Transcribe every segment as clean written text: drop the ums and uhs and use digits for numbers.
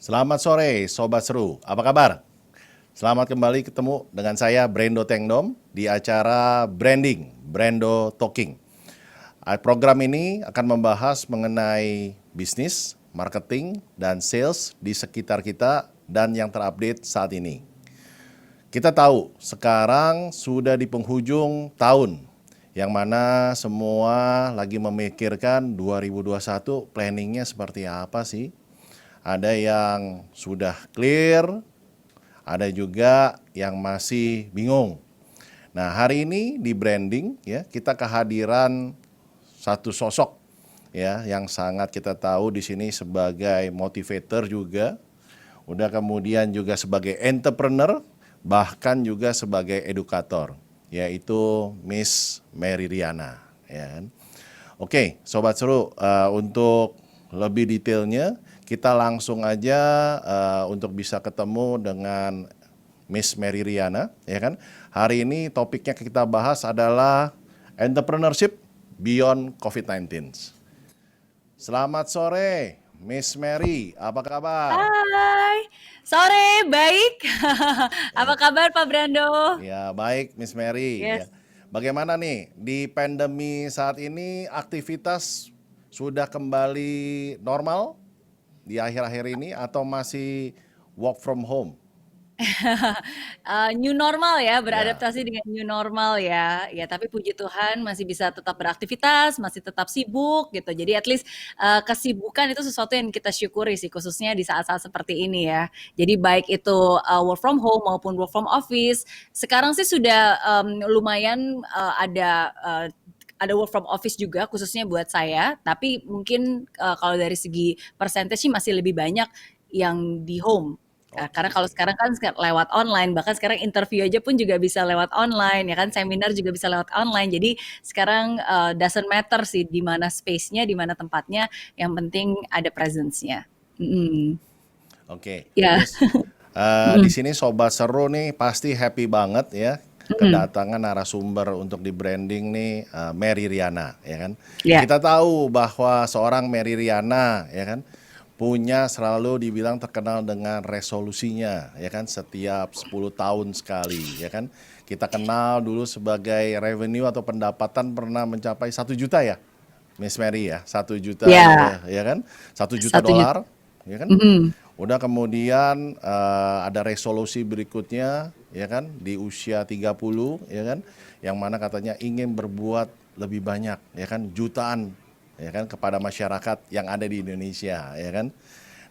Selamat sore, Sobat Seru. Apa kabar? Selamat kembali ketemu dengan saya, Brendo Tengdom, di acara Branding, Brendo Talking. Program ini akan membahas mengenai bisnis, marketing, dan sales di sekitar kita dan yang terupdate saat ini. Kita tahu sekarang sudah di penghujung tahun, yang mana semua lagi memikirkan 2021 planningnya seperti apa sih. Ada yang sudah clear, ada juga yang masih bingung. Nah, hari ini di branding ya, kita kehadiran satu sosok ya yang sangat kita tahu di sini sebagai motivator juga, udah kemudian juga sebagai entrepreneur, bahkan juga sebagai edukator, yaitu Miss Mary Riana ya kan. Oke, Sobat Seru, untuk lebih detailnya kita langsung aja untuk bisa ketemu dengan Miss Mary Riana, ya kan? Hari ini topiknya kita bahas adalah entrepreneurship beyond COVID-19. Selamat sore, Miss Mary. Apa kabar? Hai, sore, baik. Apa Ya, kabar Pak Brando? ya baik, Miss Mary. Ya. Yes. Bagaimana nih di pandemi saat ini aktivitas sudah kembali normal di akhir-akhir ini atau masih work from home? New normal ya, Ya. beradaptasi dengan new normal ya. Ya, tapi puji Tuhan masih bisa tetap beraktivitas, masih tetap sibuk gitu. Jadi at least kesibukan itu sesuatu yang kita syukuri sih, khususnya di saat-saat seperti ini ya. Jadi baik itu work from home maupun work from office. Sekarang sih sudah lumayan ada work from office juga khususnya buat saya, tapi mungkin kalau dari segi persentase sih masih lebih banyak yang di home. Karena kalau Oke. sekarang kan lewat online, bahkan sekarang interview aja pun juga bisa lewat online, ya kan, seminar juga bisa lewat online. Jadi sekarang doesn't matter sih di mana space-nya, di mana tempatnya, yang penting ada presence-nya. Mm-mm. Oke, Ya. Miss. Di Mm-mm. sini Sobat Seru nih pasti happy banget ya Mm-mm. kedatangan narasumber untuk di branding nih, Mary Riana ya kan. Ya. Kita tahu bahwa seorang Mary Riana ya kan punya selalu dibilang terkenal dengan resolusinya ya kan setiap 10 tahun sekali ya kan. Kita kenal dulu sebagai revenue atau pendapatan pernah mencapai 1 juta ya, Miss Mary ya, 1 juta Ya. ya kan, 1 juta 1 juta. dolar ya kan. Mm-mm. Udah kemudian ada resolusi berikutnya ya kan di usia 30 ya kan yang mana katanya ingin berbuat lebih banyak ya kan jutaan ya kan kepada masyarakat yang ada di Indonesia ya kan.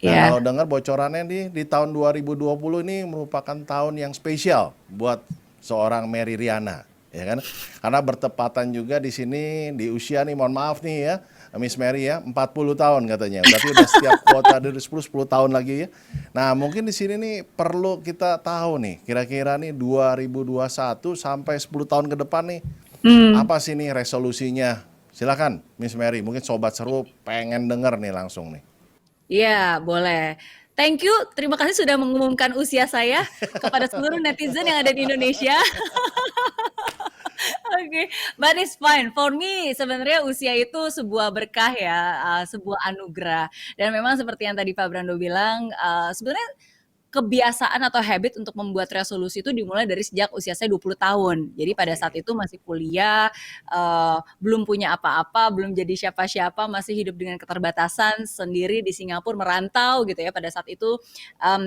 Nah, kalau Ya. dengar bocorannya nih di tahun 2020 ini merupakan tahun yang spesial buat seorang Mary Riana ya kan. Karena bertepatan juga di sini di usia nih mohon maaf nih ya Miss Mary ya, 40 tahun katanya. Berarti udah setiap kuota dari 10 tahun lagi ya. Nah, mungkin di sini nih perlu kita tahu nih, kira-kira nih 2021 sampai 10 tahun ke depan nih, Hmm. apa sih nih resolusinya? Silakan, Miss Mary. Mungkin Sobat Seru pengen denger nih langsung nih. Iya, boleh. Thank you, terima kasih sudah mengumumkan usia saya kepada seluruh netizen yang ada di Indonesia. Oke, but it's fine. For me, sebenarnya usia itu sebuah berkah ya, sebuah anugerah. Dan memang seperti yang tadi Pak Brando bilang, sebenarnya kebiasaan atau habit untuk membuat resolusi itu dimulai dari sejak usia saya 20 tahun. Jadi pada saat Oke. itu masih kuliah, belum punya apa-apa, belum jadi siapa-siapa, masih hidup dengan keterbatasan sendiri di Singapura, merantau gitu ya pada saat itu.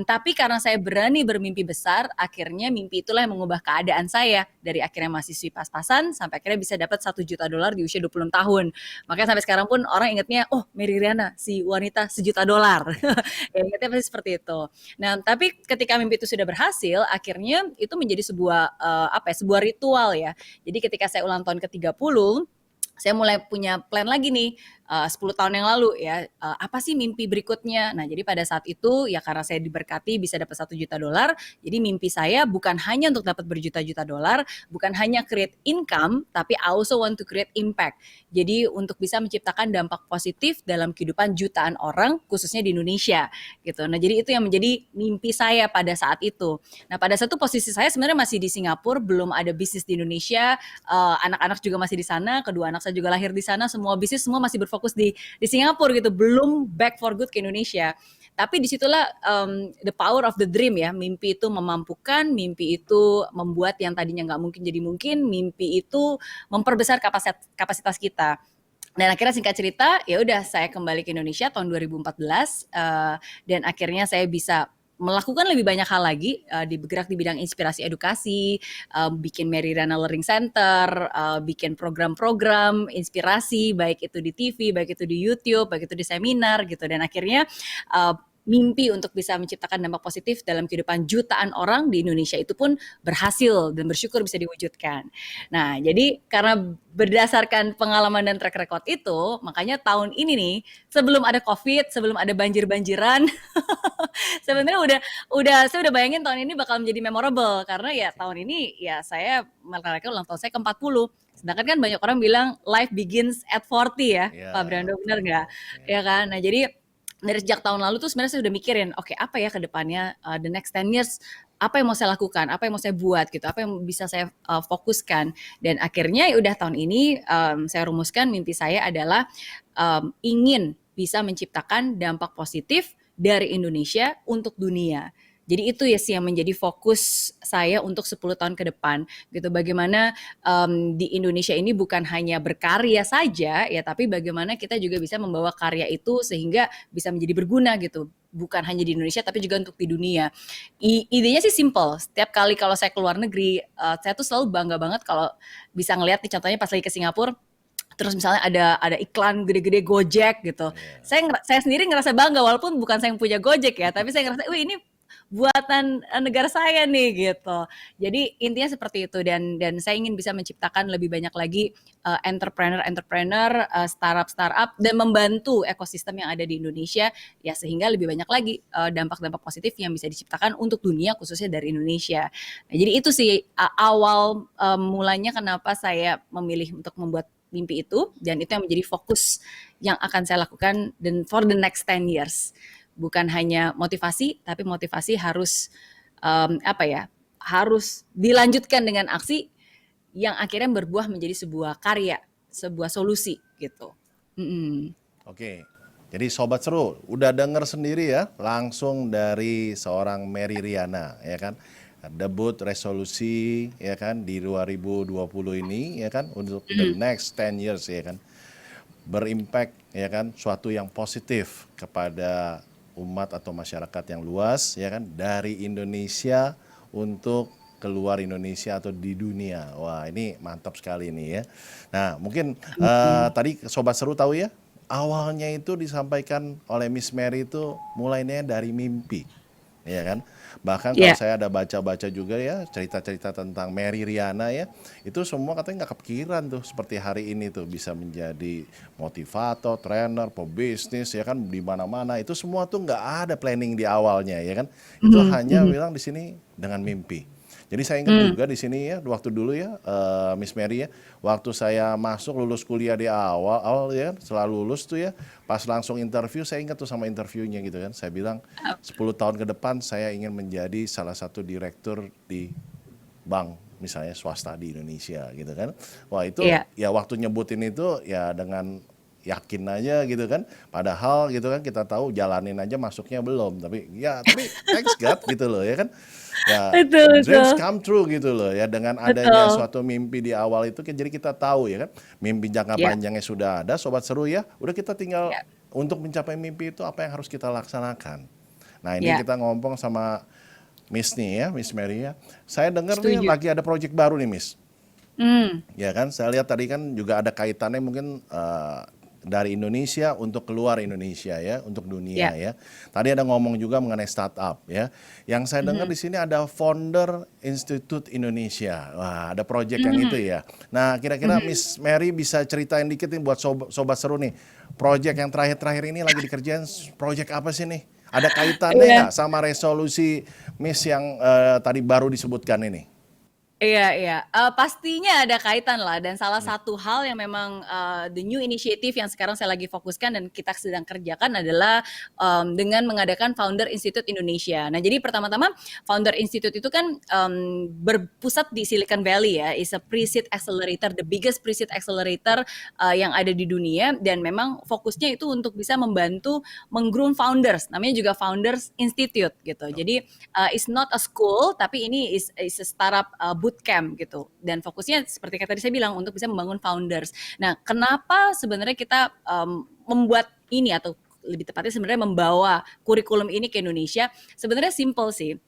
Tapi karena saya berani bermimpi besar, akhirnya mimpi itulah yang mengubah keadaan saya. Dari akhirnya mahasiswi pas-pasan, sampai akhirnya bisa dapat 1 juta dolar di usia 26 tahun. Makanya sampai sekarang pun orang ingatnya, oh Mary Riana, si wanita 1 juta dolar. Ya, ingatnya pasti seperti itu. Nah, tapi ketika mimpi itu sudah berhasil, akhirnya itu menjadi sebuah apa ya, sebuah ritual ya. Jadi ketika saya ulang tahun ke-30, saya mulai punya plan lagi nih 10 tahun yang lalu ya, apa sih mimpi berikutnya. Nah, jadi pada saat itu ya karena saya diberkati bisa dapat 1 juta dolar, jadi mimpi saya bukan hanya untuk dapat berjuta-juta dolar, bukan hanya create income, tapi I also want to create impact. Jadi untuk bisa menciptakan dampak positif dalam kehidupan jutaan orang, khususnya di Indonesia gitu. Nah, jadi itu yang menjadi mimpi saya pada saat itu. Nah, pada saat itu posisi saya sebenarnya masih di Singapura, belum ada bisnis di Indonesia, anak-anak juga masih di sana, kedua anak saya juga lahir di sana, semua bisnis semua masih berfokus fokus di Singapura gitu, belum back for good ke Indonesia. Tapi disitulah the power of the dream ya. Mimpi itu memampukan, mimpi itu membuat yang tadinya nggak mungkin jadi mungkin, mimpi itu memperbesar kapasitas kita. Dan akhirnya singkat cerita, ya udah saya kembali ke Indonesia tahun 2014 dan akhirnya saya bisa melakukan lebih banyak hal lagi, bergerak di bidang inspirasi edukasi, bikin Mary Riana Learning Center, bikin program-program inspirasi, baik itu di TV, baik itu di YouTube, baik itu di seminar gitu. Dan akhirnya mimpi untuk bisa menciptakan dampak positif dalam kehidupan jutaan orang di Indonesia itu pun berhasil dan bersyukur bisa diwujudkan. Nah, jadi karena berdasarkan pengalaman dan track record itu, makanya tahun ini nih, sebelum ada COVID, sebelum ada banjir-banjiran, sebenarnya saya udah bayangin tahun ini bakal menjadi memorable karena ya tahun ini ya saya merayakan ulang tahun saya ke-40. Sedangkan kan banyak orang bilang life begins at 40 ya, Pak Brando, benar nggak? Ya kan? Nah, jadi dari sejak tahun lalu tuh sebenarnya saya udah mikirin, oke, apa ya ke depannya, the next 10 years, apa yang mau saya lakukan, apa yang mau saya buat gitu, apa yang bisa saya fokuskan. Dan akhirnya ya udah tahun ini saya rumuskan mimpi saya adalah ingin bisa menciptakan dampak positif dari Indonesia untuk dunia. Jadi itu ya sih yang menjadi fokus saya untuk 10 tahun ke depan gitu. Bagaimana di Indonesia ini bukan hanya berkarya saja ya, tapi bagaimana kita juga bisa membawa karya itu sehingga bisa menjadi berguna gitu. Bukan hanya di Indonesia tapi juga untuk di dunia. Idenya sih simple. Setiap kali kalau saya keluar negeri, saya tuh selalu bangga banget kalau bisa ngeliat nih, contohnya pas lagi ke Singapura, terus misalnya ada iklan gede-gede Gojek gitu. Saya sendiri ngerasa bangga walaupun bukan saya yang punya Gojek ya, tapi saya ngerasa, wih, ini buatan negara saya nih gitu. Jadi intinya seperti itu, dan saya ingin bisa menciptakan lebih banyak lagi entrepreneur, startup dan membantu ekosistem yang ada di Indonesia ya, sehingga lebih banyak lagi dampak-dampak positif yang bisa diciptakan untuk dunia khususnya dari Indonesia. Nah, jadi itu sih awal mulanya kenapa saya memilih untuk membuat mimpi itu, dan itu yang menjadi fokus yang akan saya lakukan dan for the next 10 years. Bukan hanya motivasi, tapi motivasi harus harus dilanjutkan dengan aksi yang akhirnya berbuah menjadi sebuah karya, sebuah solusi gitu. Oke, jadi Sobat Seru, udah denger sendiri ya, langsung dari seorang Mary Riana, ya kan? Debut resolusi, ya kan, di 2020 ini, ya kan, untuk the next 10 years, ya kan? Berimpact, ya kan, suatu yang positif kepada umat atau masyarakat yang luas, ya kan, dari Indonesia untuk keluar Indonesia atau di dunia. Wah, ini mantap sekali nih ya. Nah, mungkin tadi Sobat Seru tahu ya, awalnya itu disampaikan oleh Miss Mary itu mulainya dari mimpi, ya kan. Bahkan kalau saya ada baca-baca juga ya, cerita-cerita tentang Mary Riana ya, itu semua katanya nggak kepikiran tuh seperti hari ini tuh bisa menjadi motivator, trainer, pebisnis ya kan, di mana-mana. Itu semua tuh nggak ada planning di awalnya ya kan. Itu hanya bilang di sini dengan mimpi. Jadi saya ingat juga di sini ya, waktu dulu ya, Miss Mary ya, waktu saya masuk lulus kuliah di awal ya, setelah lulus tuh ya, pas langsung interview, saya ingat tuh sama interviewnya gitu kan, saya bilang 10 tahun ke depan saya ingin menjadi salah satu direktur di bank misalnya swasta di Indonesia gitu kan. Wah itu ya waktu nyebutin itu ya dengan yakin aja gitu kan, padahal gitu kan kita tahu jalanin aja masuknya belum, tapi thanks God gitu loh ya kan ya, dreams come true gitu loh ya, dengan adanya suatu mimpi di awal itu jadi kita tahu ya kan, mimpi jangka panjangnya sudah ada Sobat Seru ya, udah kita tinggal untuk mencapai mimpi itu apa yang harus kita laksanakan. Nah ini kita ngomong sama Miss nih ya, Miss Mary ya, saya dengar nih lagi ada project baru nih Miss. Ya kan, saya lihat tadi kan juga ada kaitannya mungkin dari Indonesia untuk keluar Indonesia ya, untuk dunia ya. Tadi ada ngomong juga mengenai startup ya. Yang saya dengar di sini ada Founder Institute Indonesia. Wah, ada project yang itu ya. Nah, kira-kira Miss Mary bisa ceritain dikit nih buat Sobat Seru nih. Project yang terakhir-terakhir ini lagi dikerjain, project apa sih nih? Ada kaitannya nggak sama resolusi Miss yang tadi baru disebutkan ini? Iya, iya. Pastinya ada kaitan lah, dan salah satu hal yang memang, the new initiative yang sekarang saya lagi fokuskan dan kita sedang kerjakan adalah, dengan mengadakan Founder Institute Indonesia. Nah, jadi pertama-tama Founder Institute itu kan, berpusat di Silicon Valley ya, is a pre-seed accelerator, the biggest pre-seed accelerator, yang ada di dunia, dan memang fokusnya itu untuk bisa membantu meng-groom founders, namanya juga Founders Institute gitu. Jadi, Oke. it's not a school, tapi ini is a startup bootcamp gitu. Dan fokusnya seperti kata tadi saya bilang untuk bisa membangun founders. Nah, kenapa sebenarnya kita membuat ini, atau lebih tepatnya sebenarnya membawa kurikulum ini ke Indonesia? Sebenarnya simple sih.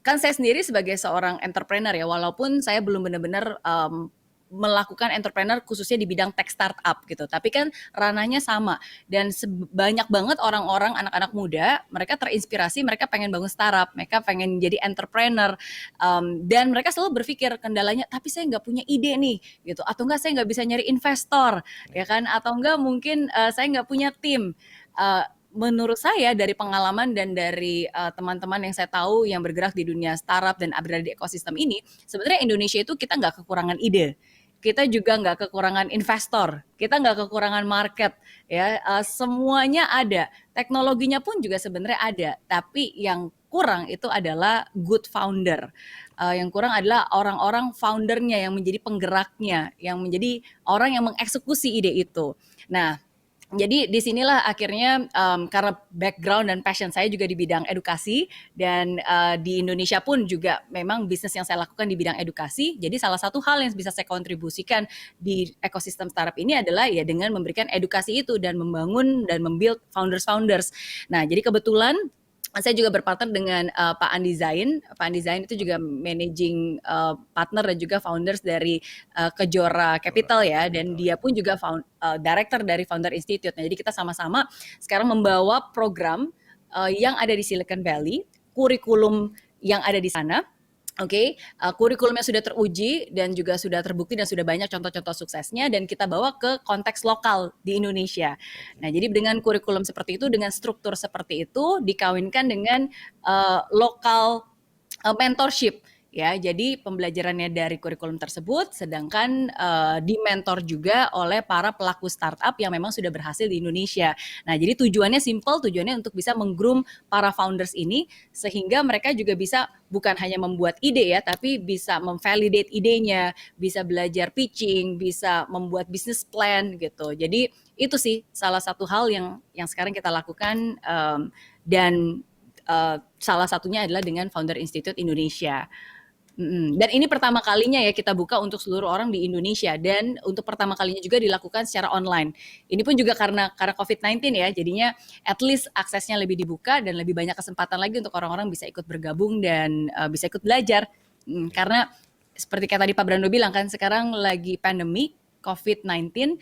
Kan saya sendiri sebagai seorang entrepreneur ya, walaupun saya belum benar-benar melakukan entrepreneur khususnya di bidang tech startup gitu. Tapi kan ranahnya sama, dan banyak banget orang-orang, anak-anak muda, mereka terinspirasi, mereka pengen bangun startup, mereka pengen jadi entrepreneur, dan mereka selalu berpikir kendalanya, tapi saya nggak punya ide nih gitu, atau enggak saya nggak bisa nyari investor, ya kan, atau enggak mungkin saya nggak punya tim. Menurut saya dari pengalaman dan dari teman-teman yang saya tahu yang bergerak di dunia startup dan berada di ekosistem ini, sebenarnya Indonesia itu kita nggak kekurangan ide, kita juga nggak kekurangan investor, kita nggak kekurangan market, ya. Semuanya ada, teknologinya pun juga sebenarnya ada, tapi yang kurang itu adalah good founder. Yang kurang adalah orang-orang foundernya yang menjadi penggeraknya, yang menjadi orang yang mengeksekusi ide itu. Nah, jadi disinilah akhirnya, karena background dan passion saya juga di bidang edukasi, dan di Indonesia pun juga memang bisnis yang saya lakukan di bidang edukasi. Jadi salah satu hal yang bisa saya kontribusikan di ekosistem startup ini adalah ya dengan memberikan edukasi itu dan membangun dan membuild founders-founders. Nah, jadi kebetulan saya juga berpartner dengan Pak Andi Zain. Pak Andi Zain itu juga managing partner dan juga founders dari Kejora Capital ya, dan dia pun juga director dari Founder Institute. Nah, jadi kita sama-sama sekarang membawa program yang ada di Silicon Valley, kurikulum yang ada di sana. Oke, kurikulumnya sudah teruji dan juga sudah terbukti dan sudah banyak contoh-contoh suksesnya, dan kita bawa ke konteks lokal di Indonesia. Oke. Nah, jadi dengan kurikulum seperti itu, dengan struktur seperti itu, dikawinkan dengan lokal mentorship ya. Jadi pembelajarannya dari kurikulum tersebut, sedangkan di-mentor juga oleh para pelaku startup yang memang sudah berhasil di Indonesia. Nah, jadi tujuannya simple, tujuannya untuk bisa meng-groom para founders ini sehingga mereka juga bisa bukan hanya membuat ide ya, tapi bisa memvalidate idenya, bisa belajar pitching, bisa membuat business plan gitu. Jadi itu sih salah satu hal yang sekarang kita lakukan, dan salah satunya adalah dengan Founder Institute Indonesia. Dan ini pertama kalinya ya kita buka untuk seluruh orang di Indonesia, dan untuk pertama kalinya juga dilakukan secara online. Ini pun juga karena COVID-19 ya, jadinya at least aksesnya lebih dibuka dan lebih banyak kesempatan lagi untuk orang-orang bisa ikut bergabung dan bisa ikut belajar. Karena seperti kata tadi Pak Brando bilang kan, sekarang lagi pandemi COVID-19,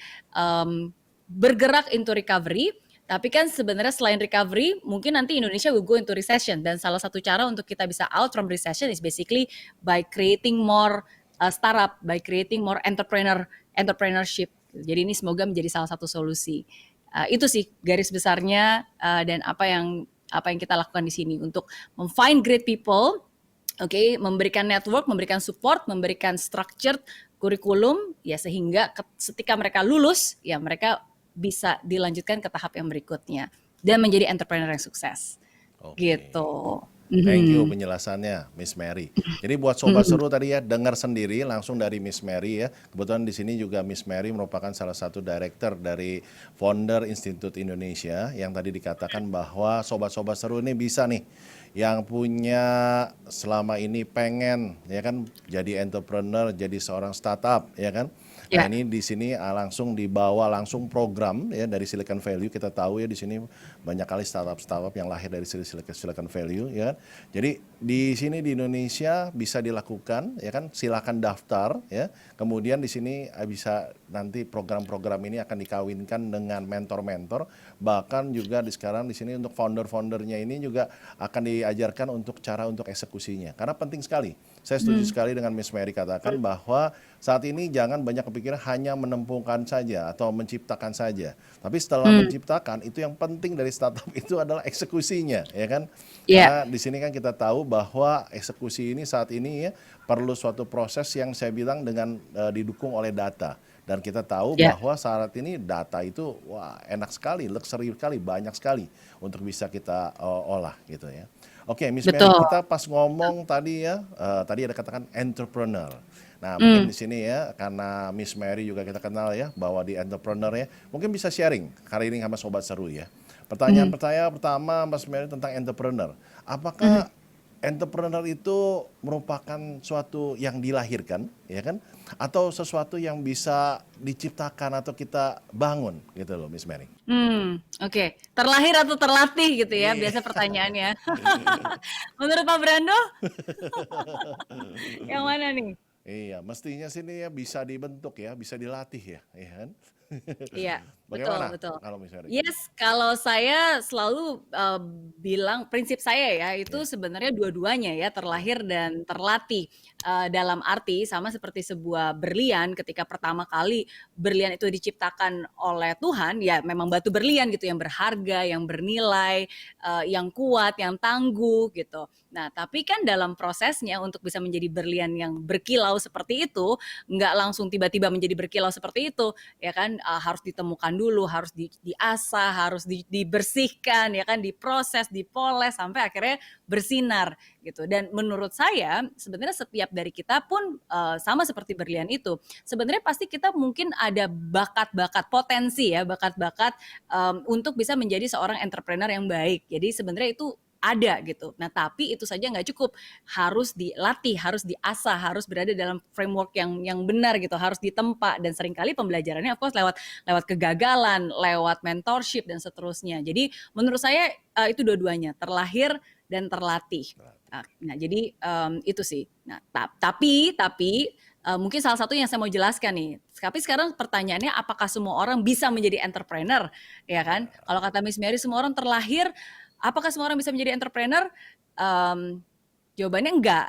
bergerak into recovery. Tapi kan sebenarnya selain recovery, mungkin nanti Indonesia will go into recession. Dan salah satu cara untuk kita bisa out from recession is basically by creating more startup, by creating more entrepreneurship. Jadi ini semoga menjadi salah satu solusi. Itu sih garis besarnya, dan apa yang kita lakukan di sini untuk find great people, memberikan network, memberikan support, memberikan structured kurikulum, ya sehingga ketika mereka lulus, ya mereka bisa dilanjutkan ke tahap yang berikutnya dan menjadi entrepreneur yang sukses. Oke. Gitu. Thank you Mhm. penjelasannya, Miss Mary. Jadi buat sobat seru tadi ya, dengar sendiri langsung dari Miss Mary ya. Kebetulan di sini juga Miss Mary merupakan salah satu director dari Founder Institute Indonesia yang tadi dikatakan bahwa sobat-sobat seru ini bisa nih yang punya selama ini pengen ya kan jadi entrepreneur, jadi seorang startup ya kan. Nah, Ya. ini di sini langsung dibawa langsung program ya dari Silicon Valley. Kita tahu ya di sini banyak kali startup-startup yang lahir dari Silicon Valley ya kan. Jadi di sini di Indonesia bisa dilakukan ya kan, silakan daftar ya. Kemudian di sini bisa nanti program-program ini akan dikawinkan dengan mentor-mentor, bahkan juga sekarang di sini untuk founder-foundernya ini juga akan diajarkan untuk cara untuk eksekusinya. Karena penting sekali. Saya setuju sekali dengan Miss Mary katakan bahwa saat ini jangan banyak kepikiran hanya menemukan saja atau menciptakan saja. Tapi setelah menciptakan, itu yang penting dari startup itu adalah eksekusinya, ya kan? Iya, Karena di sini kan kita tahu bahwa eksekusi ini saat ini ya perlu suatu proses yang saya bilang dengan didukung oleh data. Dan kita tahu iya, bahwa saat ini data itu wah enak sekali, luxury sekali, banyak sekali untuk bisa kita olah gitu ya. Oke, Miss Mary, betul. kita pas ngomong tadi ya, tadi ada katakan entrepreneur. Nah, mungkin Hmm, di sini ya, karena Miss Mary juga kita kenal ya, bahwa di entrepreneur ya, mungkin bisa sharing hari ini sama Sobat Seru ya. mhm, Pertanyaan pertama, Mas Mary tentang entrepreneur. mhm. Apakah entrepreneur itu merupakan suatu yang dilahirkan, ya kan? Atau sesuatu yang bisa diciptakan atau kita bangun gitu loh, Miss Mary? Oke. Terlahir atau terlatih gitu ya, Iya. biasa pertanyaannya. Menurut Pak Brando, yang mana nih? Iya, mestinya sini ya bisa dibentuk ya, bisa dilatih ya, ya kan? Iya, betul Bagaimana betul. kalau Miss Mary? Yes, kalau saya selalu, bilang prinsip saya ya, itu Ya, sebenarnya dua-duanya ya, ya, terlahir dan terlatih. Dalam arti sama seperti sebuah berlian, ketika pertama kali berlian itu diciptakan oleh Tuhan, ya memang batu berlian gitu yang berharga, yang bernilai, yang kuat, yang tangguh gitu. Nah, tapi kan dalam prosesnya untuk bisa menjadi berlian yang berkilau seperti itu, nggak langsung tiba-tiba menjadi berkilau seperti itu, ya kan, harus ditemukan dulu, harus diasah, harus dibersihkan, ya kan, diproses, dipoles sampai akhirnya bersinar gitu. Dan menurut saya sebenarnya setiap dari kita pun sama seperti berlian itu. Sebenarnya pasti kita mungkin ada bakat-bakat potensi ya, bakat-bakat untuk bisa menjadi seorang entrepreneur yang baik. Jadi sebenarnya itu ada gitu. Nah, tapi itu saja nggak cukup. Harus dilatih, harus diasah, harus berada dalam framework yang benar gitu, harus ditempa dan seringkali pembelajarannya of course lewat lewat kegagalan, lewat mentorship dan seterusnya. Jadi menurut saya itu dua-duanya, terlahir dan terlatih. Nah, jadi itu sih. Nah, tapi mungkin salah satu yang saya mau jelaskan nih. Tapi sekarang pertanyaannya apakah semua orang bisa menjadi entrepreneur, ya kan? Kalau kata Miss Mary semua orang terlahir, apakah semua orang bisa menjadi entrepreneur? Um, Jawabannya enggak.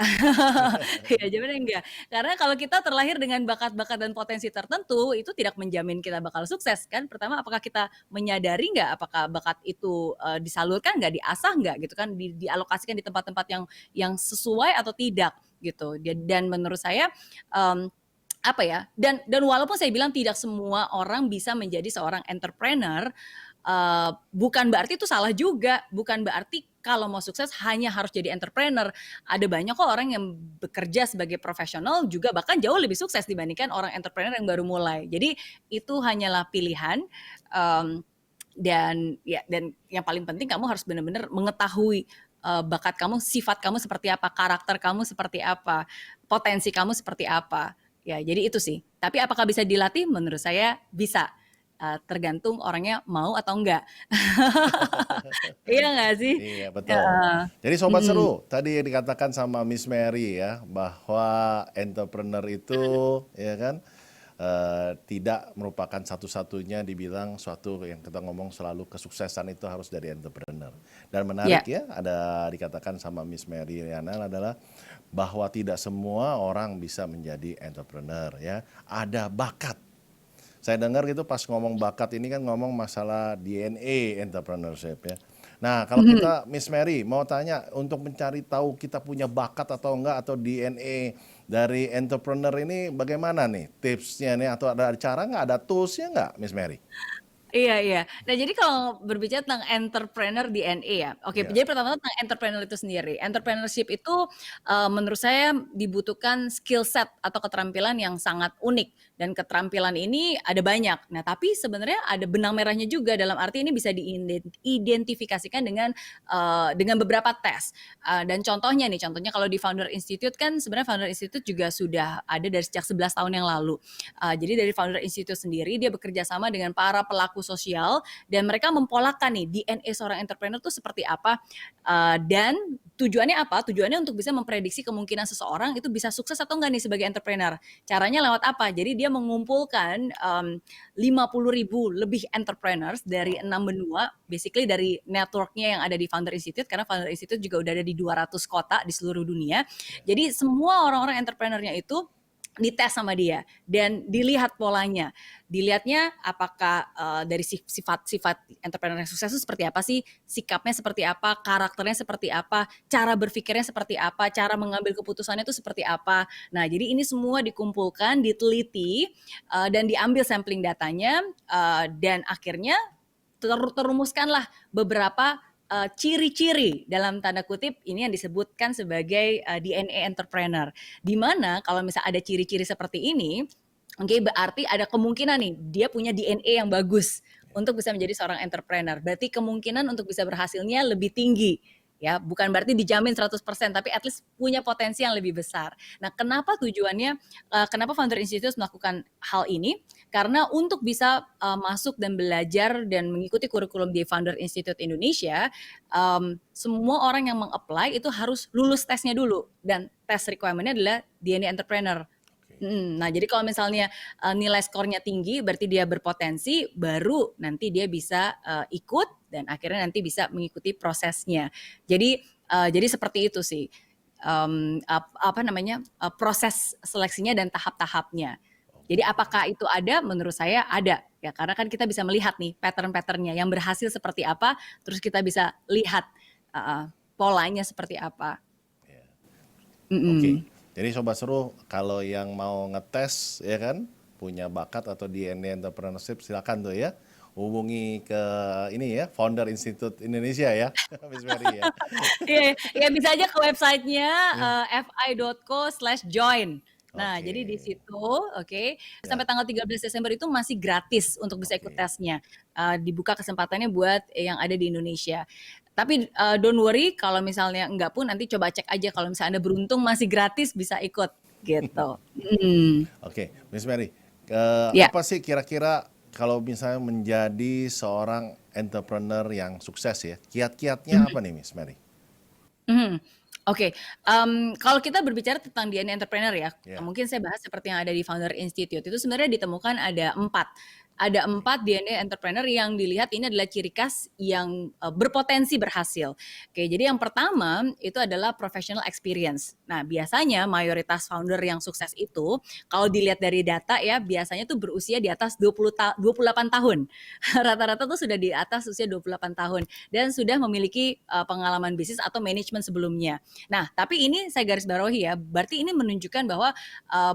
Ya, jawabannya enggak. Karena kalau kita terlahir dengan bakat-bakat dan potensi tertentu, itu tidak menjamin kita bakal sukses kan. Pertama, apakah kita menyadari nggak apakah bakat itu disalurkan nggak, diasah nggak gitu kan, dialokasikan di tempat-tempat yang sesuai atau tidak gitu. Dan menurut saya um, apa ya? Dan walaupun saya bilang tidak semua orang bisa menjadi seorang entrepreneur, bukan berarti itu salah juga, bukan berarti kalau mau sukses hanya harus jadi entrepreneur. Ada banyak kok orang yang bekerja sebagai profesional juga bahkan jauh lebih sukses dibandingkan orang entrepreneur yang baru mulai. Jadi itu hanyalah pilihan, um, dan yang paling penting kamu harus benar-benar mengetahui bakat kamu, sifat kamu seperti apa, karakter kamu seperti apa, potensi kamu seperti apa. Ya, jadi itu sih. Tapi apakah bisa dilatih? Menurut saya bisa. Tergantung orangnya mau atau enggak. Iya nggak sih? iya betul. Heeh. Jadi Sobat Mhm. Seru, tadi yang dikatakan sama Miss Mary ya, bahwa entrepreneur itu ya kan tidak merupakan satu-satunya dibilang suatu yang kita ngomong selalu kesuksesan itu harus dari entrepreneur. Dan menarik Ya, ya, ada dikatakan sama Miss Mary Riana adalah bahwa tidak semua orang bisa menjadi entrepreneur ya. Ada bakat. Saya dengar gitu pas ngomong bakat ini kan ngomong masalah DNA entrepreneurship ya. Nah, kalau mhm. kita Miss Mary mau tanya untuk mencari tahu kita punya bakat atau enggak atau DNA dari entrepreneur ini bagaimana nih tipsnya nih atau ada cara nggak, ada toolsnya nggak Miss Mary? Iya iya. Nah, jadi kalau berbicara tentang entrepreneur DNA ya, oke, Ya, jadi pertama tentang entrepreneur itu sendiri. Entrepreneurship itu, menurut saya dibutuhkan skill set atau keterampilan yang sangat unik dan keterampilan ini ada banyak. Nah, tapi sebenarnya ada benang merahnya juga dalam arti ini bisa diidentifikasikan dengan beberapa tes. Dan contohnya kalau di Founder Institute kan sebenarnya Founder Institute juga sudah ada dari sejak 11 tahun yang lalu. Jadi dari Founder Institute sendiri dia bekerja sama dengan para pelaku sosial dan mereka mempolakan nih DNA seorang entrepreneur itu seperti apa, dan tujuannya apa? Tujuannya untuk bisa memprediksi kemungkinan seseorang itu bisa sukses atau enggak nih sebagai entrepreneur. Caranya lewat apa? Jadi dia mengumpulkan 50.000 lebih entrepreneurs dari wow, 6 benua, basically dari networknya yang ada di Founder Institute, karena Founder Institute juga udah ada di 200 kota di seluruh dunia. ya, Jadi semua orang-orang entrepreneurnya itu dites sama dia dan dilihat polanya. Dilihatnya apakah dari sifat-sifat entrepreneur yang sukses itu seperti apa sih, sikapnya seperti apa, karakternya seperti apa, cara berpikirnya seperti apa, cara mengambil keputusannya itu seperti apa. Nah, jadi ini semua dikumpulkan, diteliti, dan diambil sampling datanya, dan akhirnya terumuskanlah beberapa ciri-ciri dalam tanda kutip ini yang disebutkan sebagai DNA entrepreneur. Di mana kalau misalnya ada ciri-ciri seperti ini, oke, berarti ada kemungkinan nih dia punya DNA yang bagus untuk bisa menjadi seorang entrepreneur. Berarti kemungkinan untuk bisa berhasilnya lebih tinggi. Ya, bukan berarti dijamin 100%, tapi at least punya potensi yang lebih besar. Nah, kenapa tujuannya, kenapa Founder Institute melakukan hal ini? Karena untuk bisa masuk dan belajar dan mengikuti kurikulum di Founder Institute Indonesia, semua orang yang meng-apply itu harus lulus tesnya dulu, dan tes requirement-nya adalah DNA entrepreneur. Nah, jadi kalau misalnya nilai skornya tinggi, berarti dia berpotensi, baru nanti dia bisa ikut dan akhirnya nanti bisa mengikuti prosesnya. Jadi seperti itu sih, apa namanya, proses seleksinya dan tahap-tahapnya. Jadi apakah itu ada? Menurut saya ada ya, karena kan kita bisa melihat nih pattern-patternnya yang berhasil seperti apa, terus kita bisa lihat polanya seperti apa. Oke. Jadi Sobat Seru, kalau yang mau ngetes ya kan, punya bakat atau DNA entrepreneurship, silakan tuh ya hubungi ke ini ya, Founder Institute Indonesia ya, Miss Mary ya. Iya, ya bisa aja ke websitenya Ya. fi.co/join. Nah, Oke. jadi di situ, oke, sampai Ya. tanggal 13 Desember itu masih gratis untuk bisa ikut Oke. tesnya. Dibuka kesempatannya buat yang ada di Indonesia. Tapi don't worry, kalau misalnya enggak pun nanti coba cek aja kalau misalnya Anda beruntung masih gratis bisa ikut gitu. Oke, Miss Mary, Ya. apa sih kira-kira kalau misalnya menjadi seorang entrepreneur yang sukses ya, kiat-kiatnya apa nih Miss Mary? Mhm. Oke, kalau kita berbicara tentang DNA entrepreneur ya, Ya. mungkin saya bahas seperti yang ada di Founder Institute, itu sebenarnya ditemukan ada 4. Ada Oke. 4 DNA entrepreneur yang dilihat ini adalah ciri khas yang berpotensi berhasil. Oke, jadi yang pertama itu adalah professional experience. Nah, biasanya mayoritas founder yang sukses itu kalau dilihat dari data ya, biasanya tuh berusia di atas 28 tahun. Rata-rata tuh sudah di atas usia 28 tahun dan sudah memiliki pengalaman bisnis atau manajemen sebelumnya. Nah, tapi ini saya garis bawahi ya, berarti ini menunjukkan bahwa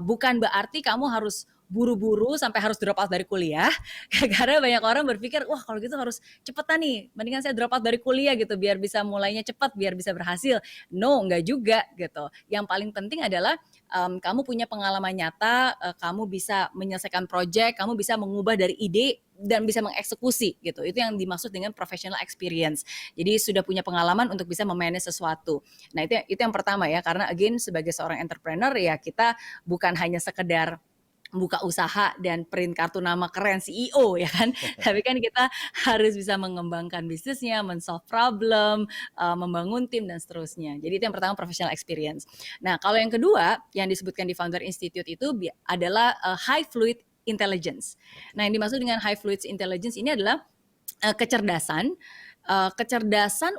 bukan berarti kamu harus buru-buru sampai harus drop out dari kuliah, karena banyak orang berpikir, wah kalau gitu harus cepetan nih, mendingan saya drop out dari kuliah gitu, biar bisa mulainya cepat, biar bisa berhasil. No, enggak juga gitu. Yang paling penting adalah kamu punya pengalaman nyata, kamu bisa menyelesaikan project, kamu bisa mengubah dari ide dan bisa mengeksekusi gitu. Itu yang dimaksud dengan professional experience. Jadi sudah punya pengalaman untuk bisa memanage sesuatu. Nah, itu yang pertama ya, karena again sebagai seorang entrepreneur ya kita bukan hanya sekedar buka usaha dan print kartu nama keren CEO ya kan, tapi kan kita harus bisa mengembangkan bisnisnya, men-solve problem, membangun tim dan seterusnya. Jadi itu yang pertama professional experience. Nah, kalau yang kedua yang disebutkan di Founder Institute itu adalah high fluid intelligence. Nah, yang dimaksud dengan high fluid intelligence ini adalah kecerdasan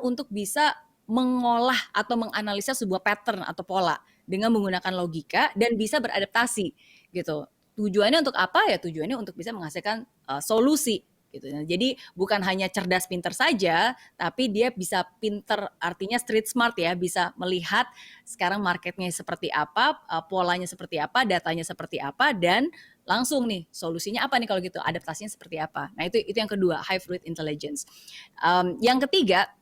untuk bisa mengolah atau menganalisa sebuah pattern atau pola dengan menggunakan logika dan bisa beradaptasi gitu. Tujuannya untuk apa ya? Tujuannya untuk bisa menghasilkan solusi gitu. Nah, jadi bukan hanya cerdas pinter saja, tapi dia bisa pinter artinya street smart ya, bisa melihat sekarang marketnya seperti apa, polanya seperti apa, datanya seperti apa, dan langsung nih solusinya apa nih kalau gitu, adaptasinya seperti apa. Nah itu yang kedua, high fluid intelligence. Yang ketiga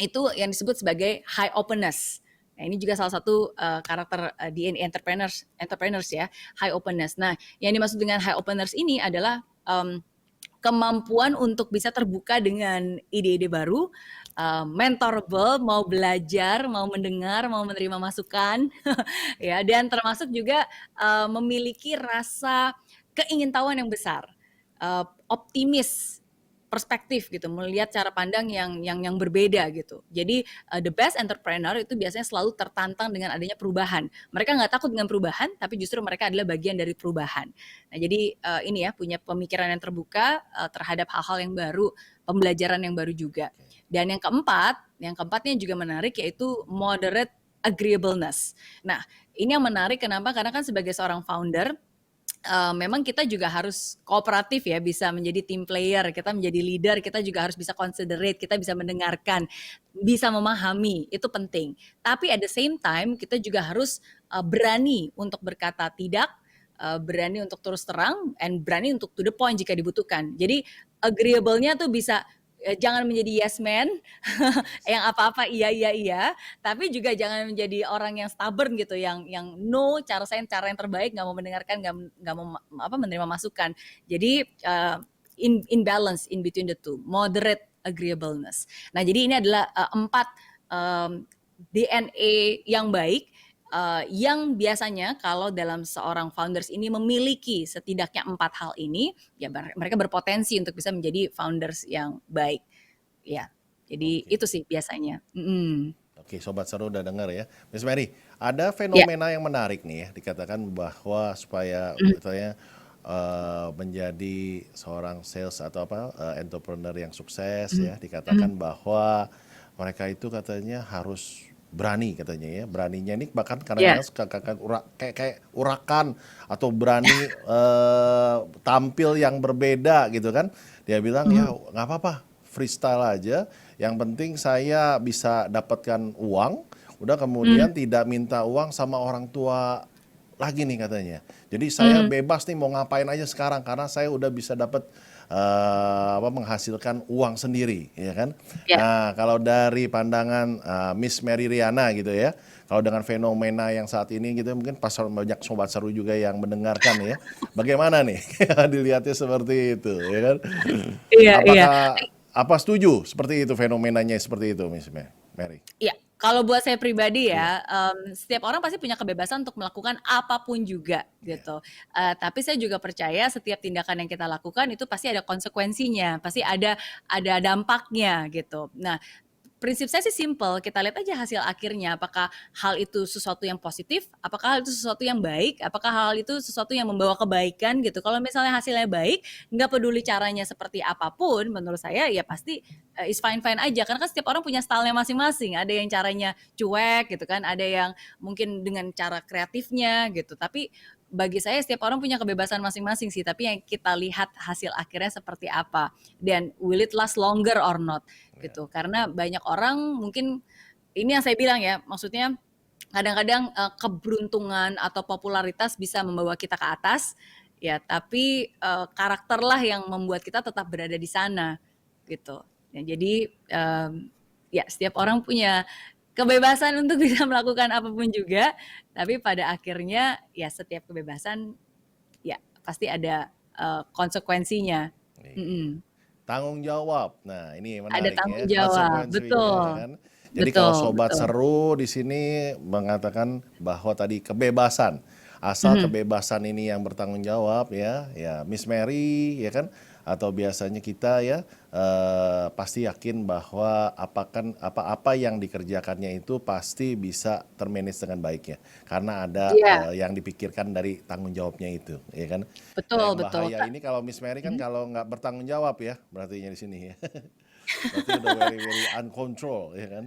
itu yang disebut sebagai high openness. Nah, ini juga salah satu karakter DNA entrepreneurs ya, high openness. Nah, yang dimaksud dengan high openness ini adalah kemampuan untuk bisa terbuka dengan ide-ide baru, mentorable, mau belajar, mau mendengar, mau menerima masukan, ya, dan termasuk juga memiliki rasa keingintahuan yang besar, optimis, perspektif gitu, melihat cara pandang yang berbeda gitu. Jadi the best entrepreneur itu biasanya selalu tertantang dengan adanya perubahan. Mereka nggak takut dengan perubahan, tapi justru mereka adalah bagian dari perubahan. Nah, jadi ini ya punya pemikiran yang terbuka terhadap hal-hal yang baru, pembelajaran yang baru juga. Dan yang keempatnya juga menarik yaitu moderate agreeableness. Nah, ini yang menarik kenapa? Karena kan sebagai seorang founder, memang kita juga harus kooperatif ya, bisa menjadi team player, kita menjadi leader, kita juga harus bisa considerate, kita bisa mendengarkan, bisa memahami, itu penting. Tapi at the same time kita juga harus berani untuk berkata tidak, berani untuk terus terang, and berani untuk to the point jika dibutuhkan. Jadi agreeable-nya tuh bisa jangan menjadi yes man, yang apa-apa iya iya iya, tapi juga jangan menjadi orang yang stubborn gitu, yang no, cara yang terbaik, nggak mau mendengarkan, nggak mau menerima masukan. Jadi in balance in between the two, moderate agreeableness. Nah, jadi ini adalah 4 DNA yang baik, yang biasanya kalau dalam seorang founders ini memiliki setidaknya 4 hal ini, ya mereka berpotensi untuk bisa menjadi founders yang baik. Ya, jadi Oke. itu sih biasanya. Oke, Sobat Seru udah dengar ya. Miss Mary, ada Ya. fenomena yang menarik nih ya, dikatakan bahwa supaya Mm. katanya menjadi seorang sales atau entrepreneur yang sukses Mm. ya, dikatakan bahwa mereka itu katanya harus berani katanya ya. Beraninya ini bahkan Ya. kadang-kadang suka kayak urakan atau berani tampil yang berbeda gitu kan. Dia bilang ya Mm. nggak apa-apa, freestyle aja. Yang penting saya bisa dapatkan uang, udah kemudian Mm. tidak minta uang sama orang tua lagi nih katanya. Jadi saya Mm. bebas nih mau ngapain aja sekarang karena saya udah bisa dapat menghasilkan uang sendiri, ya kan? Ya. Nah, kalau dari pandangan Miss Mary Riana gitu ya, kalau dengan fenomena yang saat ini gitu, mungkin pas banyak Sobat Seru juga yang mendengarkan ya, bagaimana nih dilihatnya seperti itu, ya kan? Iya, iya. Apa setuju seperti itu fenomenanya seperti itu, Miss Mary? Iya, kalau buat saya pribadi Iya, ya, setiap orang pasti punya kebebasan untuk melakukan apapun juga iya, gitu. Tapi saya juga percaya setiap tindakan yang kita lakukan itu pasti ada konsekuensinya, pasti ada dampaknya gitu. Nah, prinsip saya sih simple, kita lihat aja hasil akhirnya, apakah hal itu sesuatu yang positif, apakah hal itu sesuatu yang baik, apakah hal itu sesuatu yang membawa kebaikan gitu. Kalau misalnya hasilnya baik, nggak peduli caranya seperti apapun, menurut saya ya pasti is fine-fine aja. Karena kan setiap orang punya stylenya masing-masing. Ada yang caranya cuek gitu kan, ada yang mungkin dengan cara kreatifnya gitu. Tapi bagi saya setiap orang punya kebebasan masing-masing sih, tapi yang kita lihat hasil akhirnya seperti apa. Dan will it last longer or not iya. gitu. Karena banyak orang mungkin ini yang saya bilang ya, maksudnya kadang-kadang keberuntungan atau popularitas bisa membawa kita ke atas, ya tapi karakterlah yang membuat kita tetap berada di sana gitu. Ya, jadi ya setiap orang punya kebebasan untuk bisa melakukan apapun juga, tapi pada akhirnya ya setiap kebebasan ya pasti ada konsekuensinya. Iya. Mm-mm. Tanggung jawab. Nah, ini Ada menarik tanggung ya, jawab, konsekuensinya betul, ya kan. Jadi kalau betul, Sobat betul. Seru di sini mengatakan bahwa tadi kebebasan, asal Mhm. kebebasan ini yang bertanggung jawab ya, ya Miss Mary ya kan, atau biasanya kita ya pasti yakin bahwa apa-apa yang dikerjakannya itu pasti bisa termanage dengan baik ya, karena ada Iya, yang dipikirkan dari tanggung jawabnya itu, ya kan. Nah, betul, yang betul, bahaya Kak. ini kalau Miss Mary kan Mhm. kalau nggak bertanggung jawab ya, berarti di sini ya. Berarti udah very very uncontrol ya kan.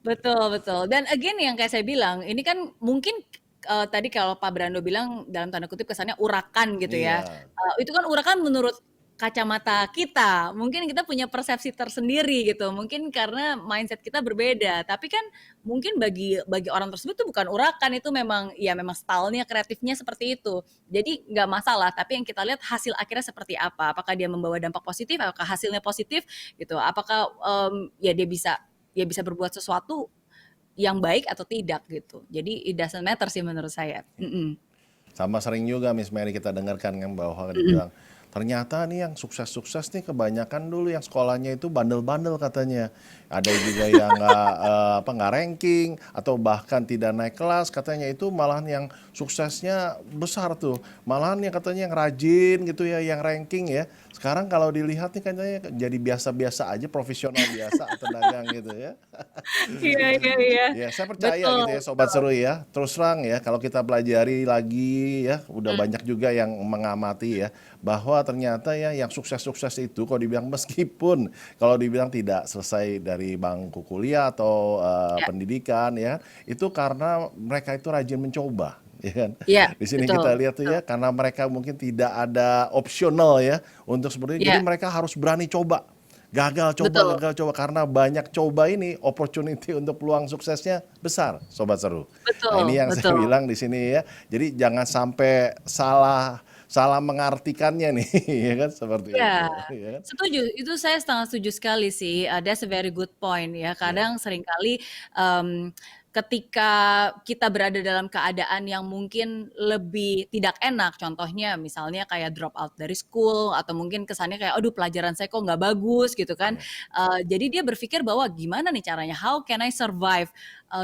Betul, betul. Dan again yang kayak saya bilang, ini kan mungkin tadi kalau Pak Brando bilang dalam tanda kutip kesannya urakan gitu ya. Iya, Itu kan urakan menurut kacamata kita. Mungkin kita punya persepsi tersendiri gitu. Mungkin karena mindset kita berbeda. Tapi kan mungkin bagi bagi orang tersebut itu bukan urakan, itu memang ya memang stylenya kreatifnya seperti itu. Jadi nggak masalah. Tapi yang kita lihat hasil akhirnya seperti apa. Apakah dia membawa dampak positif? Apakah hasilnya positif gitu? Apakah ya dia bisa berbuat sesuatu yang baik atau tidak gitu. Jadi it doesn't matter sih menurut saya. Mm-mm. sama sering juga Miss Mary kita dengarkan kan bahwa Mm-mm. dibilang ternyata nih yang sukses-sukses nih kebanyakan dulu yang sekolahnya itu bandel-bandel katanya. Ada juga yang nggak ranking atau bahkan tidak naik kelas katanya itu malahan yang suksesnya besar tuh. Malahan yang katanya yang rajin gitu ya, yang ranking ya. Sekarang kalau dilihat nih kayaknya jadi biasa-biasa aja, profesional biasa atau dagang gitu ya. Iya, iya, iya. Ya, saya percaya Betul, gitu ya Sobat betul. Seru ya. Terus terang ya, kalau kita pelajari lagi ya, udah Hmm. banyak juga yang mengamati ya, bahwa ternyata ya yang sukses-sukses itu kalau dibilang meskipun kalau dibilang tidak selesai dari bangku kuliah atau Ya, pendidikan ya, itu karena mereka itu rajin mencoba. Ya kan? iya, Di sini betul, kita lihat tuh betul. ya, karena mereka mungkin tidak ada opsional ya untuk seperti itu, jadi Iya, mereka harus berani coba. betul, Gagal coba karena banyak coba ini opportunity untuk peluang suksesnya besar, Sobat Seru. Nah, ini betul, yang saya betul. bilang di sini ya. Jadi jangan sampai salah salah mengartikannya nih, ya kan seperti Iya, itu, ya kan? setuju. Itu saya sangat setuju sekali sih. That's a very good point ya. Ya, Kadang seringkali um, ketika kita berada dalam keadaan yang mungkin lebih tidak enak, contohnya misalnya kayak drop out dari school atau mungkin kesannya kayak, aduh pelajaran saya kok nggak bagus gitu kan. ya, Jadi dia berpikir bahwa gimana nih caranya, how can I survive?